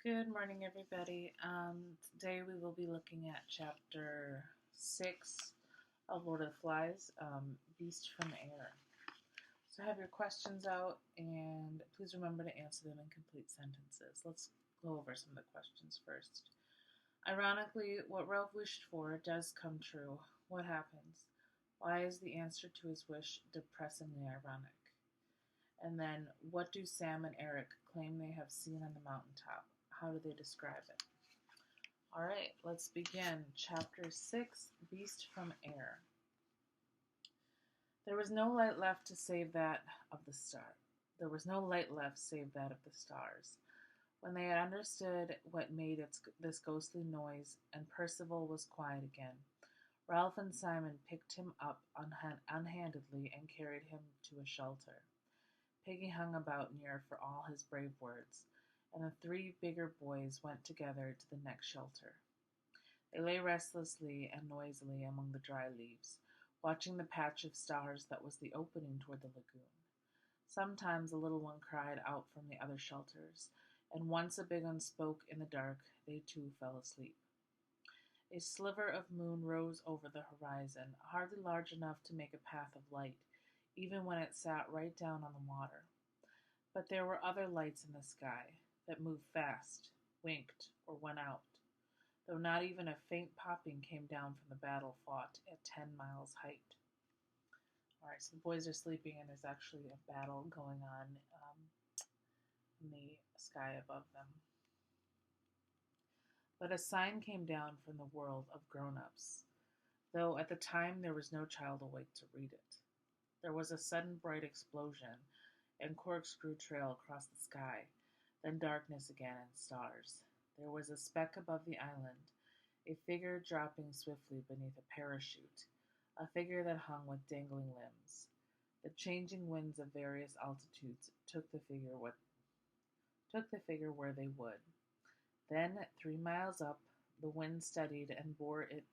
Good morning, everybody. Today we will be looking at Chapter 6 of Lord of the Flies, Beast from Air. So have your questions out, and please remember to answer them in complete sentences. Let's go over some of the questions first. Ironically, what Ralph wished for does come true. What happens? Why is the answer to his wish depressingly ironic? And then, what do Sam and Eric claim they have seen on the mountaintop? How do they describe it? All right, let's begin. Chapter 6, Beast from Air. There was no light left to save that of the star. There was no light left save that of the stars. When they had understood what made this ghostly noise, and Percival was quiet again, Ralph and Simon picked him up unhandedly and carried him to a shelter. Piggy hung about near for all his brave words, and the three bigger boys went together to the next shelter. They lay restlessly and noisily among the dry leaves, watching the patch of stars that was the opening toward the lagoon. Sometimes a little one cried out from the other shelters, and once a big one spoke in the dark, they too fell asleep. A sliver of moon rose over the horizon, hardly large enough to make a path of light, even when it sat right down on the water. But there were other lights in the sky that moved fast, winked, or went out, though not even a faint popping came down from the battle fought at 10 miles' height. All right, so the boys are sleeping, and there's actually a battle going on in the sky above them. But a sign came down from the world of grown-ups, though at the time there was no child awake to read it. There was a sudden bright explosion and corkscrew trail across the sky, then darkness again and stars. There was a speck above the island, a figure dropping swiftly beneath a parachute, a figure that hung with dangling limbs. The changing winds of various altitudes took the figure where they would. Then, 3 miles up, the wind steadied and bore it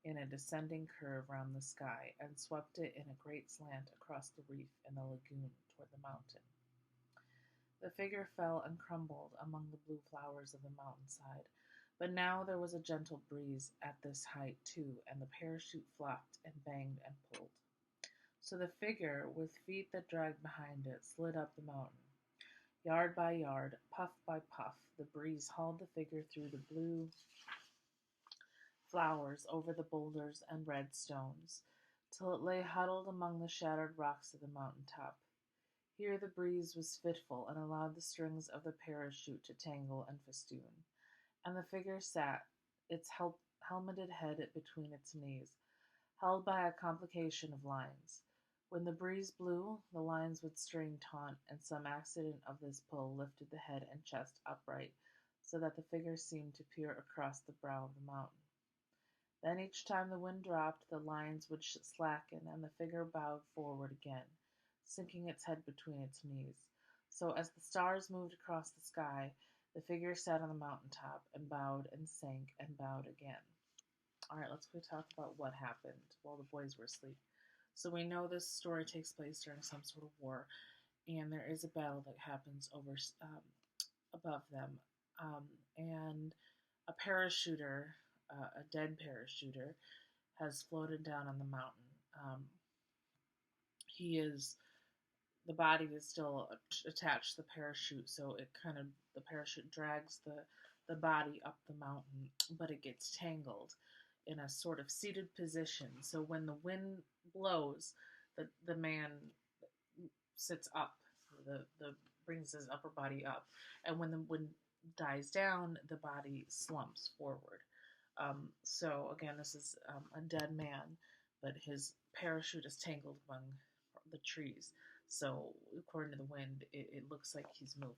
in a descending curve round the sky, and swept it in a great slant across the reef and the lagoon toward the mountain. The figure fell and crumbled among the blue flowers of the mountainside, but now there was a gentle breeze at this height too, and the parachute flopped and banged and pulled. So the figure, with feet that dragged behind it, slid up the mountain. Yard by yard, puff by puff, the breeze hauled the figure through the blue flowers, over the boulders and red stones, till it lay huddled among the shattered rocks of the mountain top. Here the breeze was fitful and allowed the strings of the parachute to tangle and festoon, and the figure sat, its helmeted head between its knees, held by a complication of lines. When the breeze blew, the lines would strain taut, and some accident of this pull lifted the head and chest upright, so that the figure seemed to peer across the brow of the mountain. Then each time the wind dropped, the lines would slacken, and the figure bowed forward again, sinking its head between its knees. So as the stars moved across the sky, the figure sat on the mountaintop and bowed and sank and bowed again. All right, let's talk about what happened while the boys were asleep. So we know this story takes place during some sort of war, and there is a battle that happens over above them, and a parachuter, a dead parachuter, has floated down on the mountain. The body is still attached to the parachute, so the parachute drags the body up the mountain, but it gets tangled in a sort of seated position. So when the wind blows, the man sits up, the brings his upper body up, and when the wind dies down, the body slumps forward. So again, this is a dead man, but his parachute is tangled among the trees. So according to the wind, it looks like he's moving.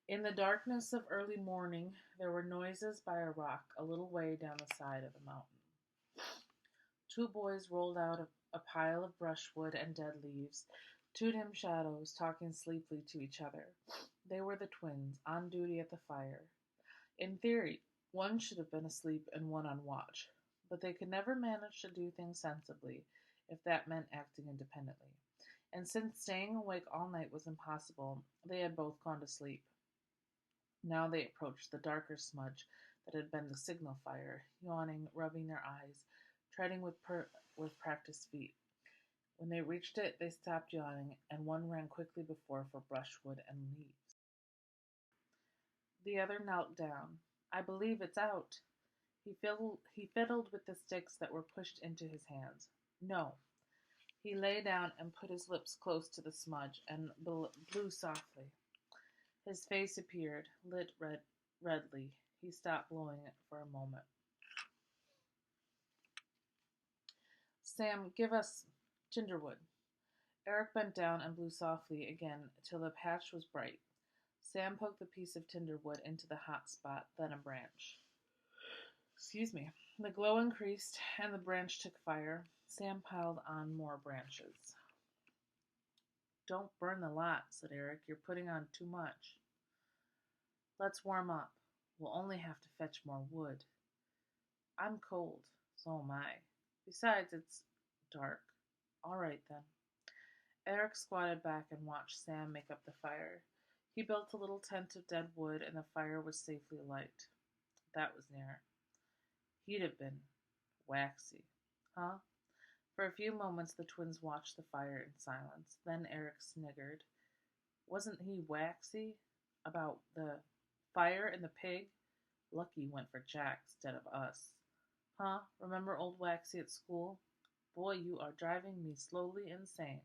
In the darkness of early morning, there were noises by a rock a little way down the side of the mountain. 2 boys rolled out of a pile of brushwood and dead leaves, 2 dim shadows, talking sleepily to each other. They were the twins, on duty at the fire. In theory, one should have been asleep and one on watch, but they could never manage to do things sensibly, if that meant acting independently. and since staying awake all night was impossible, they had both gone to sleep. Now they approached the darker smudge that had been the signal fire, yawning, rubbing their eyes, treading with practiced feet. When they reached it, they stopped yawning, and one ran quickly before for brushwood and leaves. The other knelt down. I believe it's out. He fiddled with the sticks that were pushed into his hands. No. He lay down and put his lips close to the smudge and blew softly. His face appeared, lit redly. He stopped blowing it for a moment. Sam, give us tinderwood. Eric bent down and blew softly again till the patch was bright. Sam poked the piece of tinderwood into the hot spot, then a branch. Excuse me. The glow increased, and the branch took fire. Sam piled on more branches. Don't burn the lot, said Eric. You're putting on too much. Let's warm up. We'll only have to fetch more wood. I'm cold. So am I. Besides, it's dark. All right, then. Eric squatted back and watched Sam make up the fire. He built a little tent of dead wood, and the fire was safely alight. That was near. He'd have been waxy. Huh? For a few moments the twins watched the fire in silence. Then Eric sniggered. Wasn't he waxy? About the fire and the pig? Lucky went for Jack instead of us. Huh? Remember old Waxy at school? Boy, you are driving me slowly insane.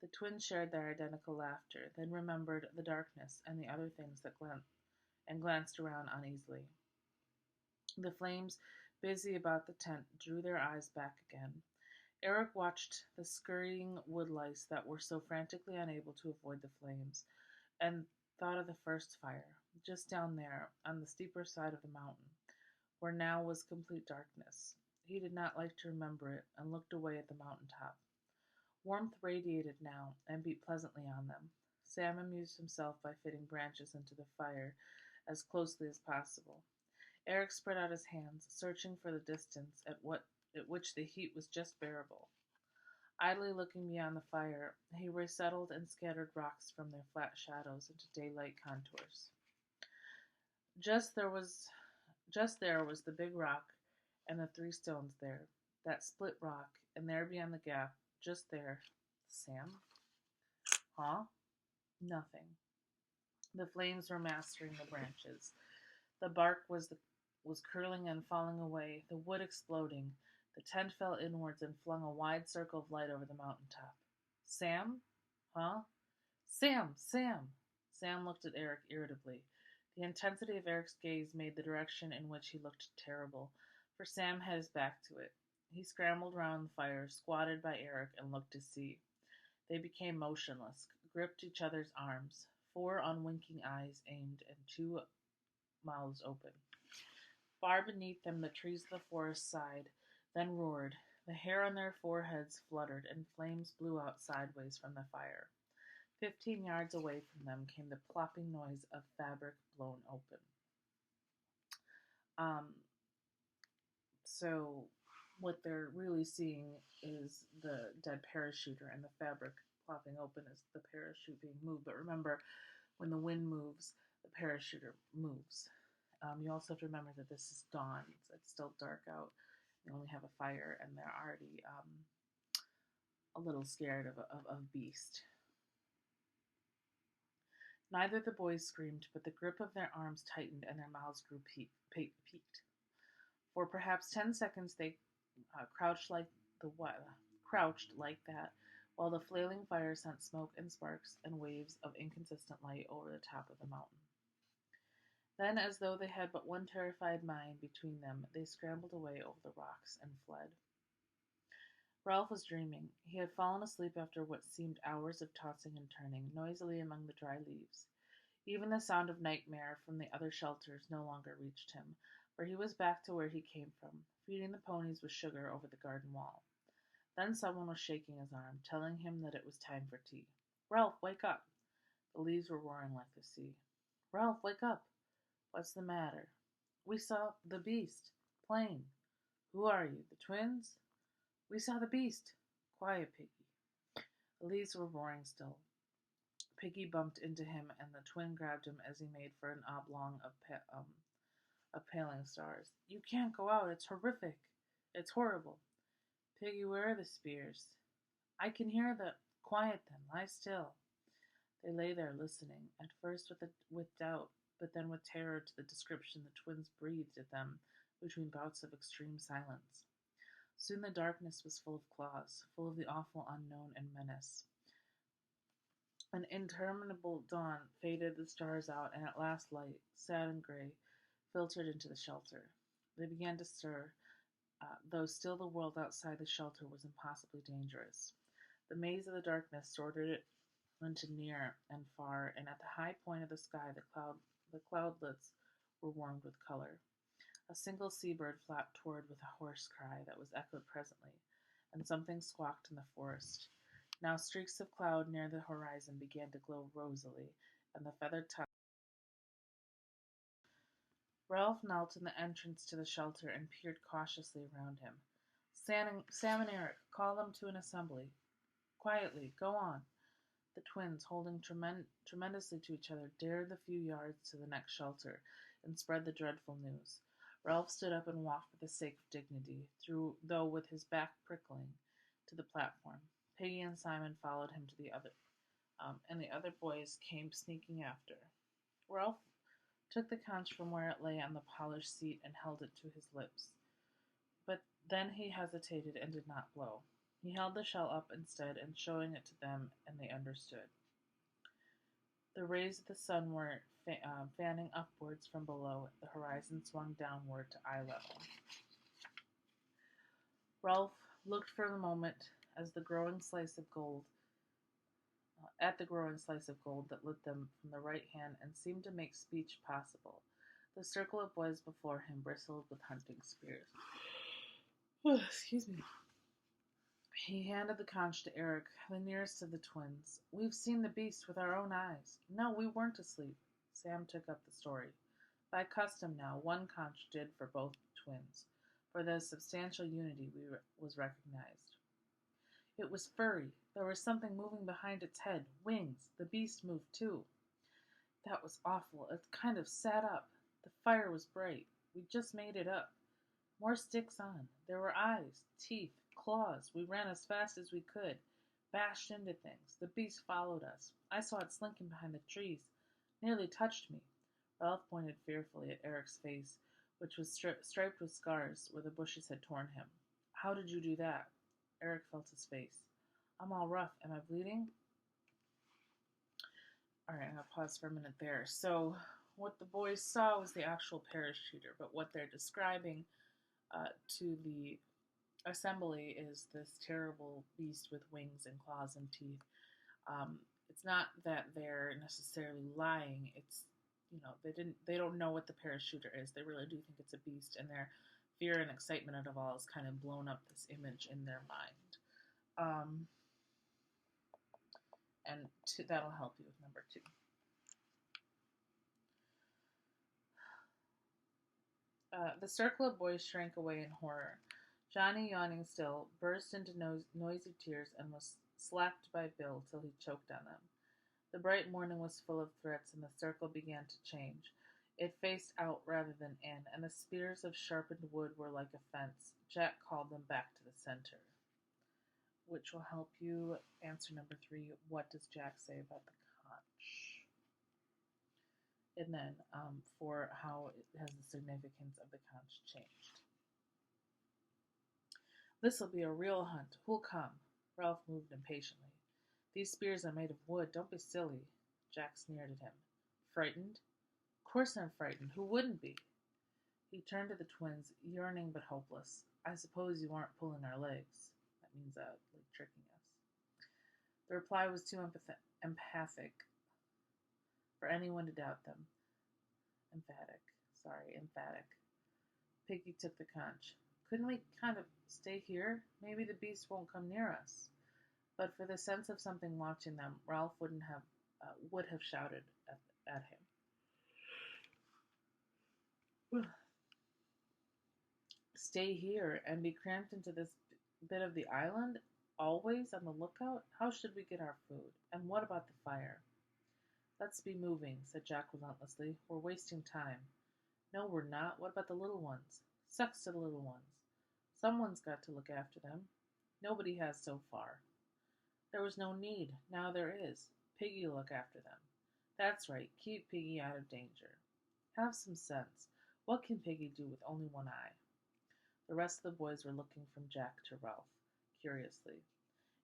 The twins shared their identical laughter, then remembered the darkness and the other things that glanced around uneasily. The flames, busy about the tent, drew their eyes back again. Eric watched the scurrying woodlice that were so frantically unable to avoid the flames, and thought of the first fire, just down there, on the steeper side of the mountain, where now was complete darkness. He did not like to remember it, and looked away at the mountain top. Warmth radiated now, and beat pleasantly on them. Sam amused himself by fitting branches into the fire as closely as possible. Eric spread out his hands, searching for the distance at which the heat was just bearable. Idly looking beyond the fire, he resettled and scattered rocks from their flat shadows into daylight contours. Just there was the big rock and the 3 stones there, that split rock, and there beyond the gap, just there, Sam? Huh? Nothing. The flames were mastering the branches. The bark was curling and falling away, the wood exploding. The tent fell inwards and flung a wide circle of light over the mountain top. Sam? Huh? Sam! Sam! Sam looked at Eric irritably. The intensity of Eric's gaze made the direction in which he looked terrible, for Sam had his back to it. He scrambled round the fire, squatted by Eric, and looked to see. They became motionless, gripped each other's arms, 4 unwinking eyes aimed, and 2 mouths open. Far beneath them the trees of the forest sighed, then roared. The hair on their foreheads fluttered, and flames blew out sideways from the fire. 15 yards away from them came the plopping noise of fabric blown open. So what they're really seeing is the dead parachuter, and the fabric plopping open is the parachute being moved. But remember, when the wind moves, the parachuter moves. You also have to remember that this is dawn. It's still dark out. They only have a fire, and they're already a little scared of Beast. Neither of the boys screamed, but the grip of their arms tightened and their mouths grew peaked. For perhaps 10 seconds they crouched like that, while the flailing fire sent smoke and sparks and waves of inconsistent light over the top of the mountain. Then, as though they had but one terrified mind between them, they scrambled away over the rocks and fled. Ralph was dreaming. He had fallen asleep after what seemed hours of tossing and turning noisily among the dry leaves. Even the sound of nightmare from the other shelters no longer reached him, for he was back to where he came from, feeding the ponies with sugar over the garden wall. Then someone was shaking his arm, telling him that it was time for tea. "Ralph, wake up!" The leaves were roaring like the sea. "Ralph, wake up!" "What's the matter?" "We saw the beast. Plain." "Who are you, the twins?" "We saw the beast." "Quiet, Piggy." The leaves were roaring still. Piggy bumped into him, and the twin grabbed him as he made for an oblong of paling stars. "You can't go out. It's horrific. It's horrible." "Piggy, where are the spears?" "I can hear them. Quiet then. Lie still." They lay there listening, at first with doubt, but then with terror to the description the twins breathed at them between bouts of extreme silence. Soon the darkness was full of claws, full of the awful unknown and menace. An interminable dawn faded the stars out, and at last light, sad and gray, filtered into the shelter. They began to stir, though still the world outside the shelter was impossibly dangerous. The maze of the darkness sorted it into near and far, and at the high point of the sky the cloudlets were warmed with color. A single seabird flapped toward with a hoarse cry that was echoed presently, and something squawked in the forest. Now streaks of cloud near the horizon began to glow rosily, and the feathered tongue. Ralph knelt in the entrance to the shelter and peered cautiously around him. Sam and Eric, call them to an assembly. Quietly, go on." The twins, holding tremendously to each other, dared the few yards to the next shelter and spread the dreadful news. Ralph stood up and walked for the sake of dignity, though with his back prickling, to the platform. Peggy and Simon followed him to the other, and the other boys came sneaking after. Ralph took the conch from where it lay on the polished seat and held it to his lips. But then he hesitated and did not blow. He held the shell up instead, and showing it to them, and they understood. The rays of the sun were fanning upwards from below. The horizon swung downward to eye level. Ralph looked for a moment as the growing slice of gold, at the growing slice of gold that lit them from the right hand and seemed to make speech possible. The circle of boys before him bristled with hunting spears. Excuse me. He handed the conch to Eric, the nearest of the twins. "We've seen the beast with our own eyes." "No, we weren't asleep." Sam took up the story. By custom now, one conch did for both twins, for the substantial unity was recognized. "It was furry. There was something moving behind its head. Wings. The beast moved too." "That was awful. It kind of sat up. The fire was bright. We just made it up. More sticks on. There were eyes, teeth, claws. We ran as fast as we could, bashed into things. The beast followed us. I saw it slinking behind the trees. Nearly touched me." Ralph pointed fearfully at Eric's face, which was striped with scars where the bushes had torn him. "How did you do that?" Eric felt his face. "I'm all rough. Am I bleeding?" All right, I'm going to pause for a minute there. So what the boys saw was the actual parachuter, but what they're describing to the assembly is this terrible beast with wings and claws and teeth. It's not that they're necessarily lying. It's, they don't know what the parachuter is. They really do think it's a beast, and their fear and excitement of all has kind of blown up this image in their mind. That'll help you with number 2. The circle of boys shrank away in horror. Johnny, yawning still, burst into noisy tears and was slapped by Bill till he choked on them. The bright morning was full of threats, and the circle began to change. It faced out rather than in, and the spears of sharpened wood were like a fence. Jack called them back to the center, which will help you answer number 3. What does Jack say about the conch? And then for how it has the significance of the conch changed. "This'll be a real hunt. Who'll come?" Ralph moved impatiently. "These spears are made of wood. Don't be silly." Jack sneered at him. "Frightened?" "Course I'm frightened. Who wouldn't be?" He turned to the twins, yearning but hopeless. "I suppose you aren't pulling our legs." That means like tricking us. The reply was too emphatic for anyone to doubt them. Emphatic. Piggy took the conch. "Couldn't we kind of stay here? Maybe the beast won't come near us." But for the sense of something watching them, Ralph would have shouted at him. "Stay here and be cramped into this bit of the island? Always on the lookout? How should we get our food? And what about the fire? Let's be moving, said Jack relentlessly. We're wasting time. No, we're not. What about the little ones? Sucks to the little ones. Someone's got to look after them. Nobody has so far. There was no need. Now there is. Piggy will look after them. That's right. Keep Piggy out of danger. Have some sense. What can Piggy do with only one eye? The rest of the boys were looking from Jack to Ralph, curiously.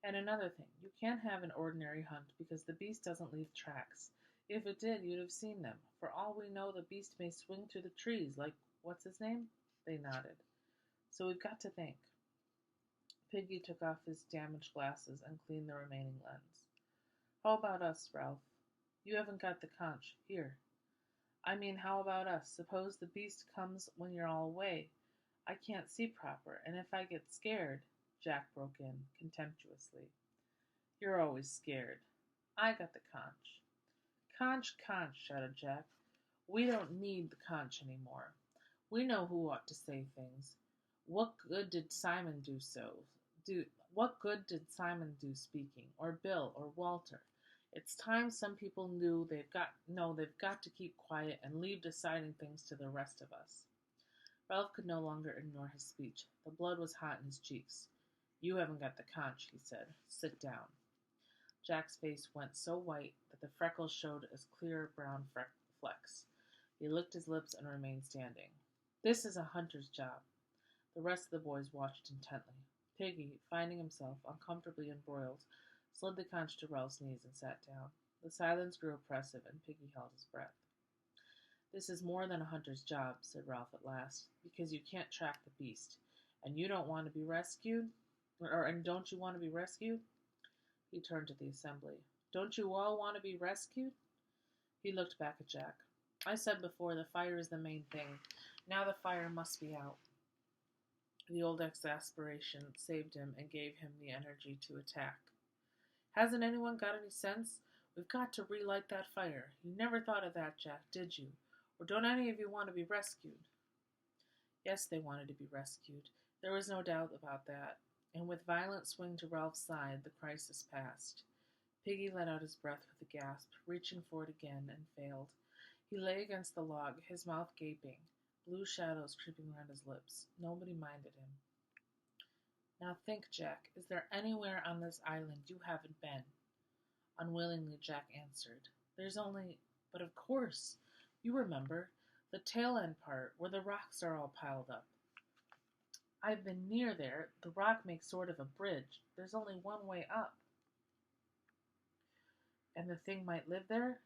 And another thing, you can't have an ordinary hunt because the beast doesn't leave tracks. If it did, you'd have seen them. For all we know, the beast may swing through the trees like, what's his name? They nodded. So we've got to think. Piggy took off his damaged glasses and cleaned the remaining lens. How about us, Ralph? You haven't got the conch. Here. I mean, how about us? Suppose the beast comes when you're all away. I can't see proper, and if I get scared, Jack broke in, contemptuously. You're always scared. I got the conch. Conch, conch, shouted Jack. We don't need the conch anymore. We know who ought to say things. What good did Simon do What good did Simon do speaking, or Bill, or Walter? It's time some people knew they've got to keep quiet and leave deciding things to the rest of us. Ralph could no longer ignore his speech. The blood was hot in his cheeks. You haven't got the conch, he said. Sit down. Jack's face went so white that the freckles showed as clear brown flecks. He licked his lips and remained standing. This is a hunter's job. The rest of the boys watched intently. Piggy, finding himself uncomfortably embroiled, slid the conch to Ralph's knees and sat down. The silence grew oppressive, and Piggy held his breath. This is more than a hunter's job, said Ralph at last, because you can't track the beast. And you don't want to be rescued? And don't you want to be rescued? He turned to the assembly. Don't you all want to be rescued? He looked back at Jack. I said before, the fire is the main thing. Now the fire must be out. The old exasperation saved him and gave him the energy to attack. Hasn't anyone got any sense? We've got to relight that fire. You never thought of that, Jack, did you? Or don't any of you want to be rescued? Yes, they wanted to be rescued. There was no doubt about that. And with violent swing to Ralph's side, the crisis passed. Piggy let out his breath with a gasp, reaching for it again, and failed. He lay against the log, his mouth gaping, blue shadows creeping around his lips. Nobody minded him. Now think, Jack, is there anywhere on this island you haven't been? Unwillingly, Jack answered. But of course, you remember, the tail end part, where the rocks are all piled up. I've been near there. The rock makes sort of a bridge. There's only one way up. And the thing might live there?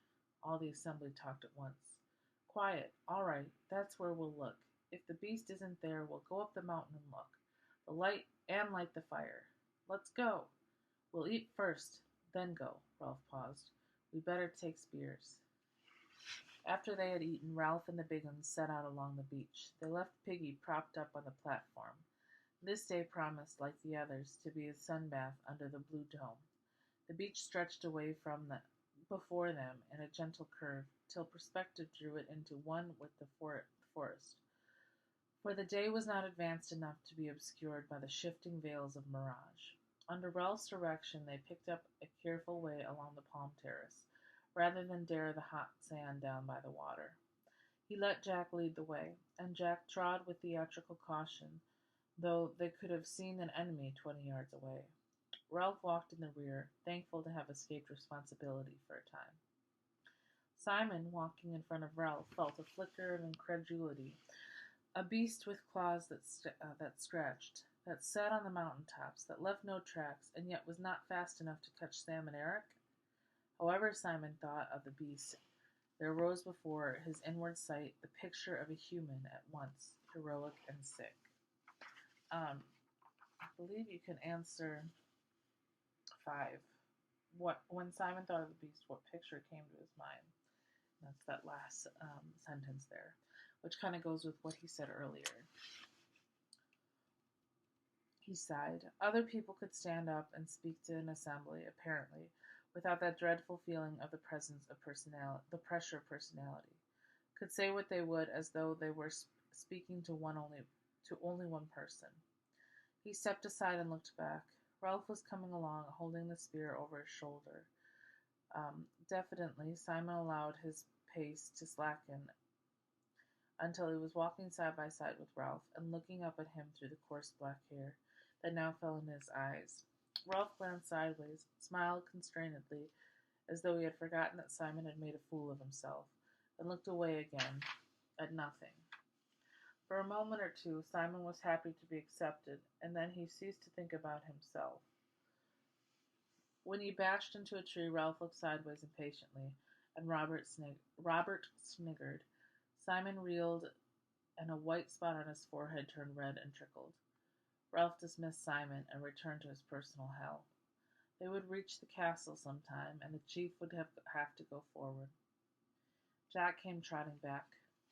All the assembly talked at once. Quiet. All right, that's where we'll look. If the beast isn't there, we'll go up the mountain and look. Light the fire. Let's go. We'll eat first, then go. Ralph paused. We better take spears. After they had eaten, Ralph and the big uns set out along the beach. They left Piggy propped up on the platform. This day promised, like the others, to be a sunbath under the blue dome. The beach stretched away before them in a gentle curve, till perspective drew it into one with the forest. For the day was not advanced enough to be obscured by the shifting veils of mirage. Under Ralph's direction, they picked up a careful way along the palm terrace, rather than dare the hot sand down by the water. He let Jack lead the way, and Jack trod with theatrical caution, though they could have seen an enemy 20 yards away. Ralph walked in the rear, thankful to have escaped responsibility for a time. Simon, walking in front of Ralph, felt a flicker of incredulity. A beast with claws that scratched, that sat on the mountaintops, that left no tracks, and yet was not fast enough to catch Sam and Eric? However Simon thought of the beast, there rose before his inward sight the picture of a human at once heroic and sick. I believe you can answer 5. When Simon thought of the beast, what picture came to his mind? That's that last sentence there, which kind of goes with what he said earlier. He sighed. Other people could stand up and speak to an assembly, apparently, without that dreadful feeling of the presence of personality, the pressure of personality. Could say what they would as though they were speaking to only one person. He stepped aside and looked back. Ralph was coming along, holding the spear over his shoulder. Definitely, Simon allowed his pace to slacken until he was walking side by side with Ralph and looking up at him through the coarse black hair that now fell in his eyes. Ralph glanced sideways, smiled constrainedly, as though he had forgotten that Simon had made a fool of himself, and looked away again at nothing. For a moment or two, Simon was happy to be accepted, and then he ceased to think about himself. When he bashed into a tree, Ralph looked sideways impatiently, and Robert sniggered. Simon reeled, and a white spot on his forehead turned red and trickled. Ralph dismissed Simon and returned to his personal hell. They would reach the castle sometime, and the chief would have to go forward. Jack came trotting back.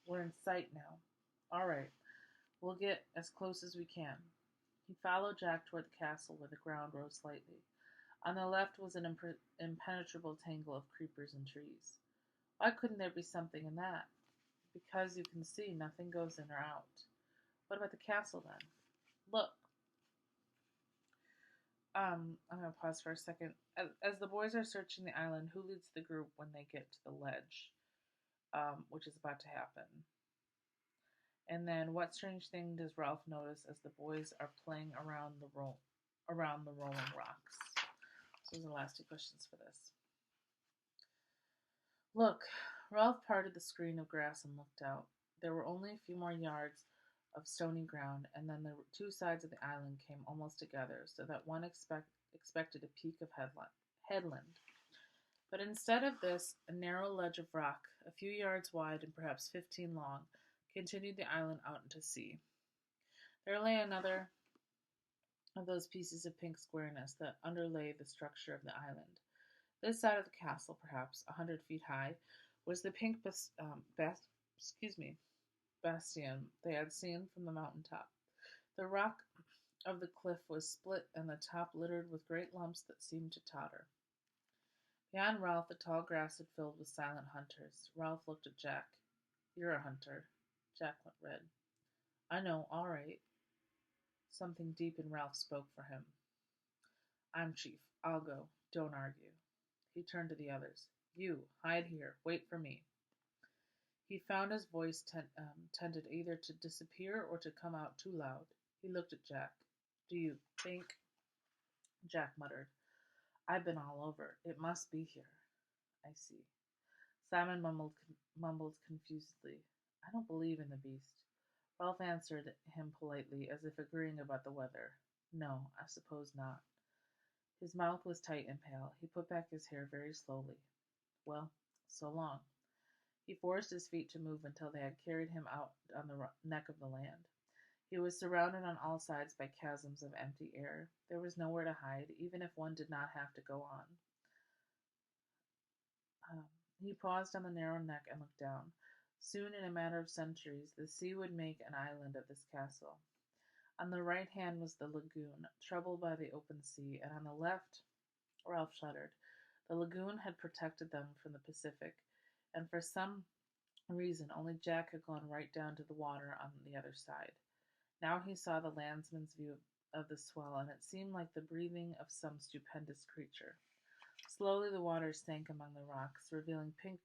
We're in sight now. All right, we'll get as close as we can. He followed Jack toward the castle where the ground rose slightly. On the left was an impenetrable tangle of creepers and trees. Why couldn't there be something in that? Because you can see, nothing goes in or out. What about the castle then? Look. I'm going to pause for a second. As the boys are searching the island, who leads the group when they get to the ledge, which is about to happen? And then, what strange thing does Ralph notice as the boys are playing around the rolling rocks? So those are the last two questions for this. Look, Ralph parted the screen of grass and looked out. There were only a few more yards of stony ground, and then the two sides of the island came almost together, so that one expected a peak of headland. But instead of this, a narrow ledge of rock, a few yards wide and perhaps 15 long, continued the island out into sea. There lay another of those pieces of pink squareness that underlay the structure of the island. This side of the castle, perhaps 100 feet high, was the pink bastion they had seen from the mountain top. The rock of the cliff was split and the top littered with great lumps that seemed to totter. Beyond Ralph, the tall grass had filled with silent hunters. Ralph looked at Jack. You're a hunter. Jack went red. I know, all right. Something deep in Ralph spoke for him. I'm chief. I'll go. Don't argue. He turned to the others. You, hide here. Wait for me. He found his voice tended either to disappear or to come out too loud. He looked at Jack. Do you think? Jack muttered. I've been all over. It must be here. I see. Simon mumbled confusedly. I don't believe in the beast. Ralph answered him politely, as if agreeing about the weather. No, I suppose not. His mouth was tight and pale. He put back his hair very slowly. Well, so long. He forced his feet to move until they had carried him out on the neck of the land. He was surrounded on all sides by chasms of empty air. There was nowhere to hide, even if one did not have to go on. He paused on the narrow neck and looked down. Soon, in a matter of centuries, the sea would make an island of this castle. On the right hand was the lagoon, troubled by the open sea, and on the left, Ralph shuddered. The lagoon had protected them from the Pacific, and for some reason only Jack had gone right down to the water on the other side. Now he saw the landsman's view of the swell, and it seemed like the breathing of some stupendous creature. Slowly the water sank among the rocks, revealing pink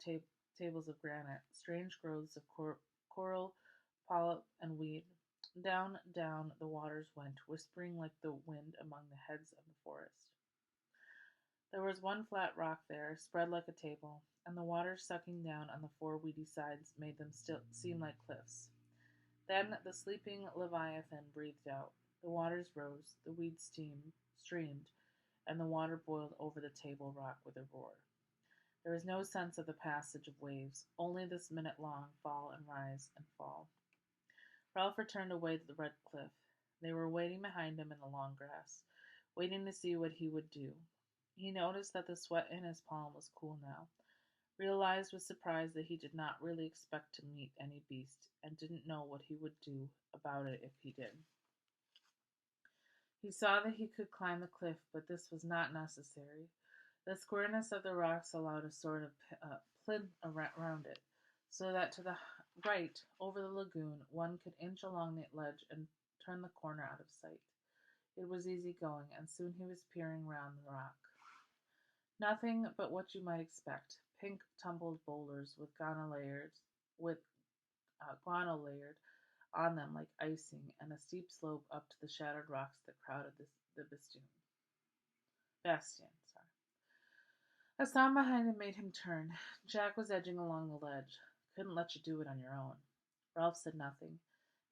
tables of granite, strange growths of coral, polyp, and weed. Down, down the waters went, whispering like the wind among the heads of the forest. There was one flat rock there, spread like a table, and the water sucking down on the four weedy sides made them still seem like cliffs. Then the sleeping Leviathan breathed out. The waters rose, the weeds streamed, and the water boiled over the table rock with a roar. There was no sense of the passage of waves, only this minute-long fall and rise and fall. Ralph returned away to the red cliff. They were waiting behind him in the long grass, waiting to see what he would do. He noticed that the sweat in his palm was cool now, realized with surprise that he did not really expect to meet any beast, and didn't know what he would do about it if he did. He saw that he could climb the cliff, but this was not necessary. The squareness of the rocks allowed a sort of plinth around it, so that to the right, over the lagoon, one could inch along the ledge and turn the corner out of sight. It was easy going, and soon he was peering round the rock. Nothing but what you might expect: pink tumbled boulders with guano layered on them like icing, and a steep slope up to the shattered rocks that crowded the bastion. Sorry. A sound behind him made him turn. Jack was edging along the ledge. Couldn't let you do it on your own. Ralph said nothing.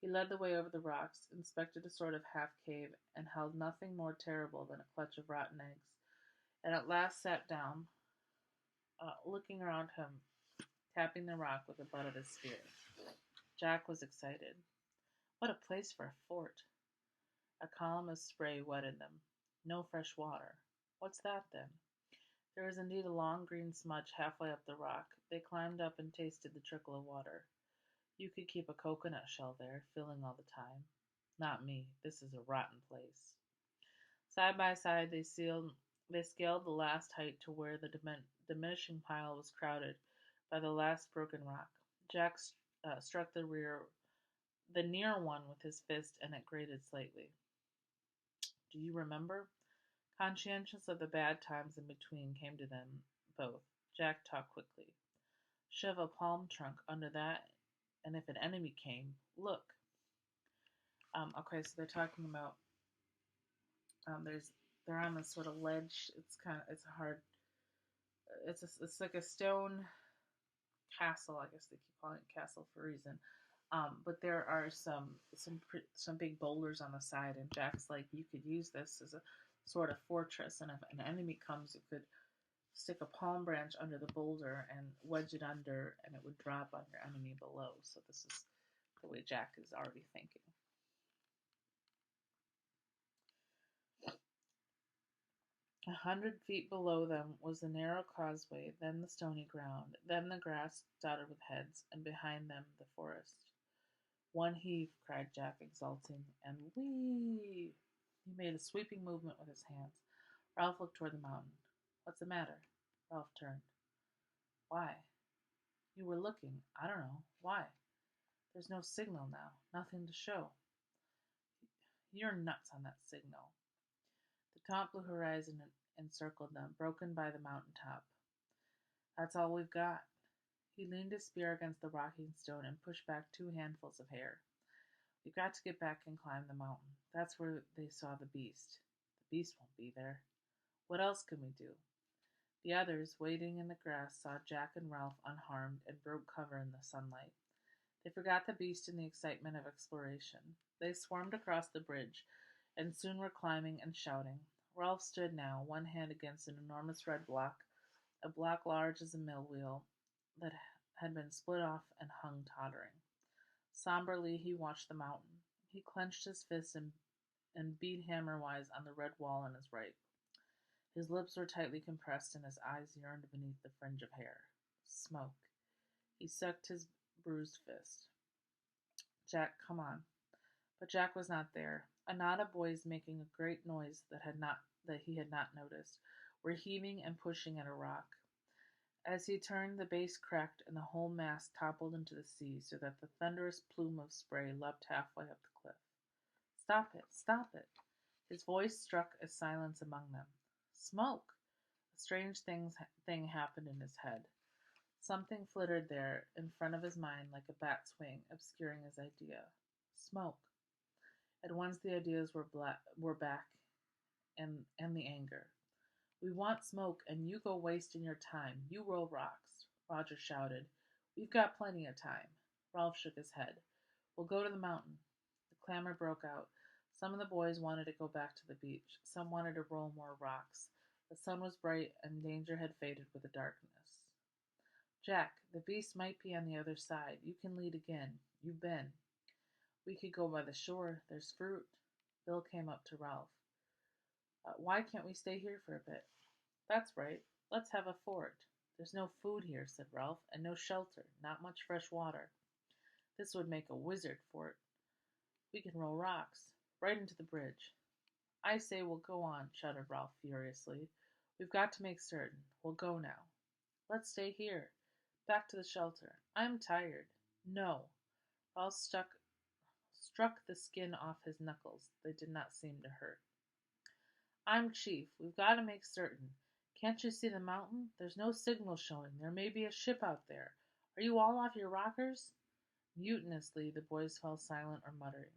He led the way over the rocks, inspected a sort of half cave, and held nothing more terrible than a clutch of rotten eggs, and at last sat down, looking around him, tapping the rock with the butt of his spear. Jack was excited. What a place for a fort! A column of spray wetted them. No fresh water. What's that, then? There was indeed a long green smudge halfway up the rock. They climbed up and tasted the trickle of water. You could keep a coconut shell there, filling all the time. Not me. This is a rotten place. Side by side, they scaled the last height to where the diminishing pile was crowded by the last broken rock. Jack struck the near one with his fist, and it grated slightly. Do you remember? Conscientious of the bad times in between came to them both. Jack talked quickly. Shove a palm trunk under that, and if an enemy came, look. Okay, so they're talking about they're on this sort of ledge. It's hard. It's like a stone castle. I guess they keep calling it castle for a reason. But there are some big boulders on the side, and Jack's like, you could use this as a sort of fortress, and if an enemy comes, you could stick a palm branch under the boulder and wedge it under, and it would drop on your enemy below. So this is the way Jack is already thinking. 100 feet below them was the narrow causeway, then the stony ground, then the grass dotted with heads, and behind them the forest. One heave, cried Jack, exulting, and whee! He made a sweeping movement with his hands. Ralph looked toward the mountain. What's the matter? Ralph turned. Why? You were looking. I don't know. Why? There's no signal now. Nothing to show. You're nuts on that signal. The taunt blue horizon encircled them, broken by the mountain top. That's all we've got. He leaned his spear against the rocking stone and pushed back 2 handfuls of hair. We've got to get back and climb the mountain. That's where they saw the beast. The beast won't be there. What else can we do? The others, wading in the grass, saw Jack and Ralph unharmed and broke cover in the sunlight. They forgot the beast in the excitement of exploration. They swarmed across the bridge, and soon were climbing and shouting. Ralph stood now, one hand against an enormous red block, a block large as a mill wheel that had been split off and hung tottering. Somberly he watched the mountain. He clenched his fists and beat hammer-wise on the red wall on his right. His lips were tightly compressed and his eyes yearned beneath the fringe of hair. Smoke. He sucked his bruised fist. Jack, come on. But Jack was not there. A knot of boys making a great noise that he had not noticed were heaving and pushing at a rock. As he turned, the base cracked and the whole mass toppled into the sea so that the thunderous plume of spray leapt halfway up the cliff. Stop it! Stop it! His voice struck a silence among them. Smoke! A strange thing happened in his head. Something flittered there in front of his mind like a bat's wing, obscuring his idea. Smoke. At once the ideas were back, and the anger. We want smoke, and you go wasting your time. You roll rocks, Roger shouted. We've got plenty of time. Ralph shook his head. We'll go to the mountain. The clamor broke out. Some of the boys wanted to go back to the beach. Some wanted to roll more rocks. The sun was bright, and danger had faded with the darkness. Jack, the beast might be on the other side. You can lead again. You've been. We could go by the shore. There's fruit. Bill came up to Ralph. Why can't we stay here for a bit? That's right. Let's have a fort. There's no food here, said Ralph, and no shelter, not much fresh water. This would make a wizard fort. We can roll rocks, right into the bridge. I say we'll go on, shouted Ralph furiously. We've got to make certain. We'll go now. Let's stay here. Back to the shelter. I'm tired. No. Ralph struck the skin off his knuckles. They did not seem to hurt. I'm chief. We've got to make certain. Can't you see the mountain? There's no signal showing. There may be a ship out there. Are you all off your rockers? Mutinously, the boys fell silent or muttering.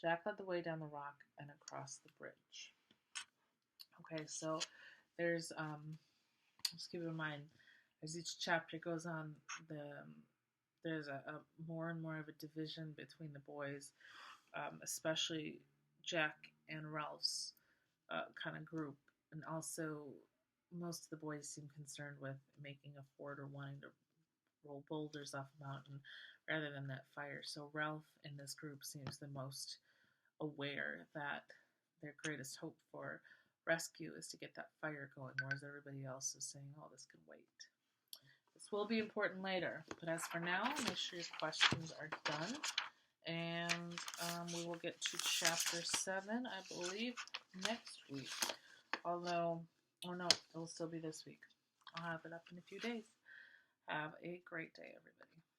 Jack led the way down the rock and across the bridge. Okay, so there's just keep in mind as each chapter goes on, there's a more and more of a division between the boys, especially Jack and Ralph's kind of group, and also most of the boys seem concerned with making a fort or wanting to roll boulders off a mountain rather than that fire. So Ralph in this group seems the most aware that their greatest hope for rescue is to get that fire going, whereas everybody else is saying, oh, this can wait. This will be important later, but as for now, make sure your questions are done, and we will get to Chapter 7, I believe, next week. Although, oh no, it will still be this week. I'll have it up in a few days. Have a great day, everybody.